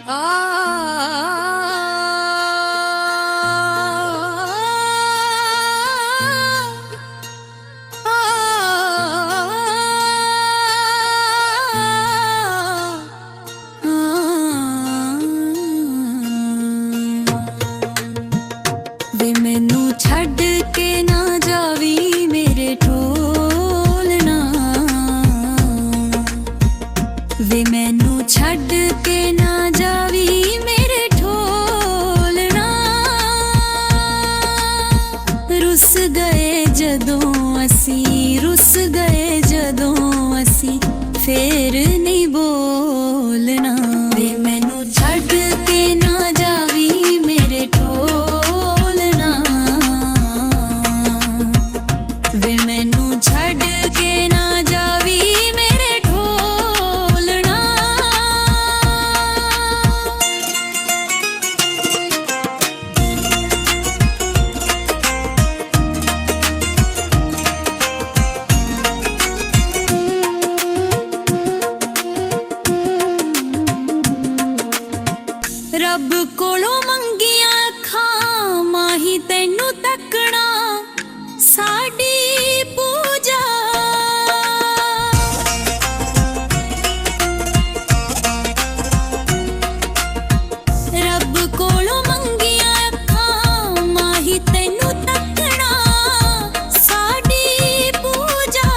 ਵੇ ਮੈਨੂੰ ਛੱਡ ਕੇ ਨਾ ਜਾਵੀ ਮੇਰੇ ਢੋਲਣਾ, ਵੇ ਮੈਨੂੰ ਛੱਡ ਕੇ ਨਾ ਜਾਵੀ ਮੇਰੇ ਢੋਲਣਾ। ਰੁੱਸ ਗਏ ਜਦੋਂ ਅਸੀਂ, ਰੁੱਸ ਗਏ ਜਦੋਂ ਅਸੀਂ, ਫੇਰ ਨਹੀਂ ਬੋਲਣਾ। ਵੇ ਮੈਨੂੰ ਛੱਡ ਕੇ ਨਾ ਜਾਵੀ ਮੇਰੇ ਢੋਲਣਾ, ਵੇ ਮੈਨੂੰ ਛੱਡ ਕੇ ਨਾ ਜਾਵੀ ਮੇਰੇ ਢੋਲਣਾ। ਰੱਬ ਕੋਲੋਂ ਮੰਗੀਆਂ ਅੱਖਾਂ ਮਾਹੀ ਤੈਨੂੰ ਤੱਕਣਾ ਸਾਡੀ ਪੂਜਾ। ਰੱਬ ਕੋਲੋਂ ਮੰਗੀਆਂ ਅੱਖਾਂ ਮਾਹੀ ਤੈਨੂੰ ਤੱਕਣਾ ਸਾਡੀ ਪੂਜਾ।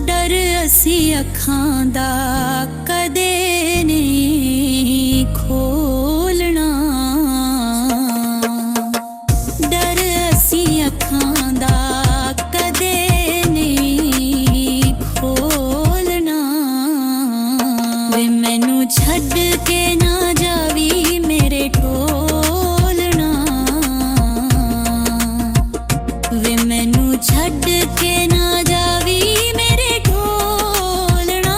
ਡਰ ਅਸੀਂ ਅੱਖਾਂ ਦਾ ਕਦੇ ਨਹੀਂ ਖੋਲਣਾ, ਡਰ ਅਸੀਂ ਅੱਖਾਂ ਦਾ ਕਦੇ ਨਹੀਂ ਖੋਲਣਾ। ਵੇ ਮੈਨੂੰ ਛੱਡ ਕੇ ਨਾ ਜਾਵੀ ਮੇਰੇ ਢੋਲਣਾ, ਵੇ ਮੈਨੂੰ ਛੱਡ ਕੇ ਨਾ ਜਾਵੀ ਮੇਰੇ ਢੋਲਣਾ।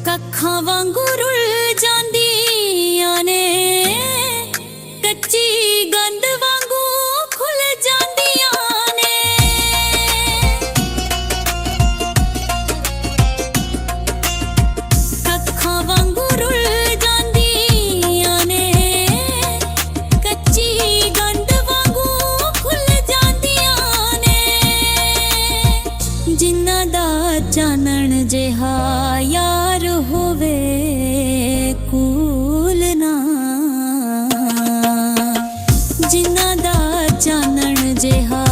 ਕੱਖਾਂ ਵਾਂਗੂ ਰੁੱਲ ਜਾਂਦੀਆਂ ਨੇ, ਕੱਚੀ ਗੰਦ ਵਾਂਗੂ ਖੁੱਲ ਜਾਂਦੀਆਂ ਨੇ। ਕੱਖਾਂ ਵਾਂਗੂ ਰੁੱਲ ਜਾਂਦੀਆਂ ਨੇ, ਕੱਚੀ ਗੰਦ ਵਾਂਗੂ ਖੁੱਲ ਜਾਂਦੀਆਂ ਨੇ। ਜਿਨ੍ਹਾਂ ਦਾ ਚਾਨਣ ਜਿਹਾ ਯਾਰ ਹੋਵੇ ਕੂਲ ਨਾ, ਜਿਨ੍ਹਾਂ ਦਾ ਚਾਨਣ ਜਿਹਾ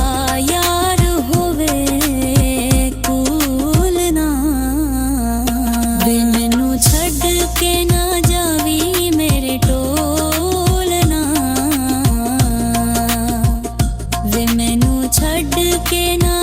ਯਾਰ ਹੋਵੇ ਕੂਲ ਨਾ। ਵੇ ਮੈਨੂੰ ਛੱਡ ਕੇ ਨਾ ਜਾਵੀ ਮੇਰੇ ਢੋਲਣਾ, ਵੇ ਮੈਨੂੰ ਛੱਡ ਕੇ ਨਾ